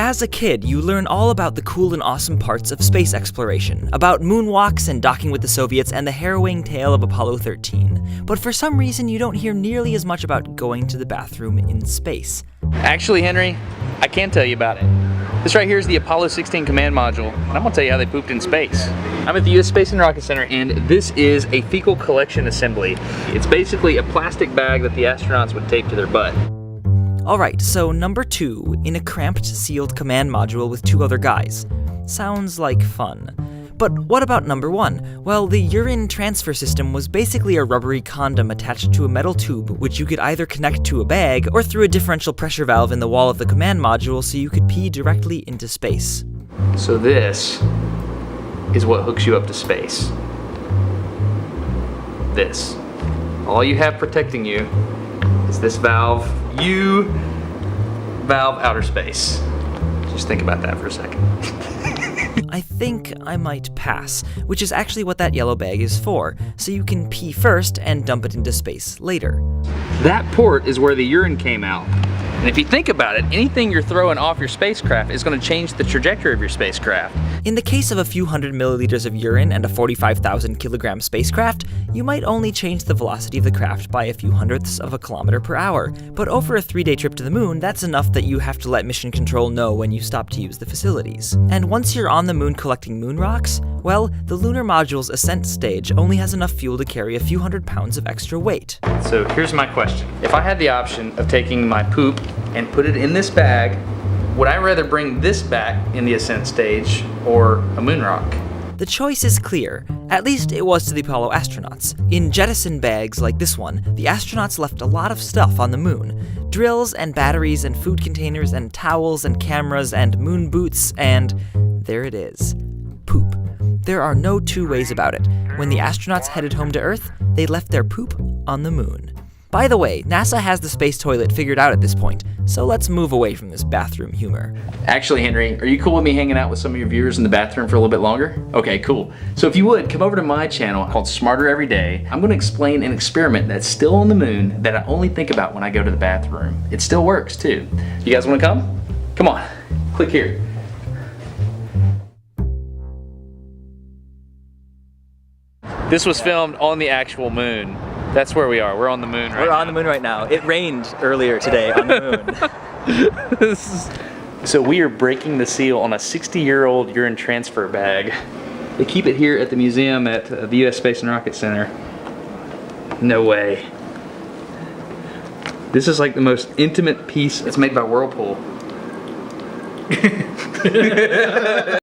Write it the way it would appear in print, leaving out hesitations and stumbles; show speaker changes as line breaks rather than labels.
As a kid, you learn all about the cool and awesome parts of space exploration, about moonwalks and docking with the Soviets and the harrowing tale of Apollo 13. But for some reason, you don't hear nearly as much about going to the bathroom in space.
Actually, Henry, I can tell you about it. This right here is the Apollo 16 command module, and I'm gonna tell you how they pooped in space. I'm at the US Space and Rocket Center, and this is a fecal collection assembly. It's basically a plastic bag that the astronauts would tape to their butt.
Alright, so number 2, in a cramped, sealed command module with 2 other guys. Sounds like fun. But what about number 1? Well, the urine transfer system was basically a rubbery condom attached to a metal tube, which you could either connect to a bag or through a differential pressure valve in the wall of the command module so you could pee directly into space.
So this is what hooks you up to space. This. All you have protecting you is this valve. Valve outer space. Just think about that for a second.
I think I might pass, which is actually what that yellow bag is for, so you can pee first and dump it into space later.
That port is where the urine came out. And if you think about it, anything you're throwing off your spacecraft is going to change the trajectory of your spacecraft.
In the case of a few hundred milliliters of urine and a 45,000 kilogram spacecraft, you might only change the velocity of the craft by a few hundredths of a kilometer per hour. But over a 3-day trip to the moon, that's enough that you have to let mission control know when you stop to use the facilities. And once you're on the moon collecting moon rocks, well, the lunar module's ascent stage only has enough fuel to carry a few hundred pounds of extra weight.
So here's my question. If I had the option of taking my poop and put it in this bag, would I rather bring this back in the ascent stage or a moon rock?
The choice is clear. At least it was to the Apollo astronauts. In jettison bags like this one, the astronauts left a lot of stuff on the moon. Drills and batteries and food containers and towels and cameras and moon boots and there it is. Poop. There are no two ways about it. When the astronauts headed home to Earth, they left their poop on the moon. By the way, NASA has the space toilet figured out at this point, so let's move away from this bathroom humor.
Actually, Henry, are you cool with me hanging out with some of your viewers in the bathroom for a little bit longer? Okay, cool. So if you would, come over to my channel called Smarter Every Day. I'm gonna explain an experiment that's still on the moon that I only think about when I go to the bathroom. It still works too. You guys wanna come? Come on, click here. This was filmed on the actual moon. That's where we are. We're on the moon right now.
We're on the moon right now. It rained earlier today on the moon.
So we are breaking the seal on a 60-year-old urine transfer bag. They keep it here at the museum at the US Space and Rocket Center. No way. This is like the most intimate piece. It's made by Whirlpool.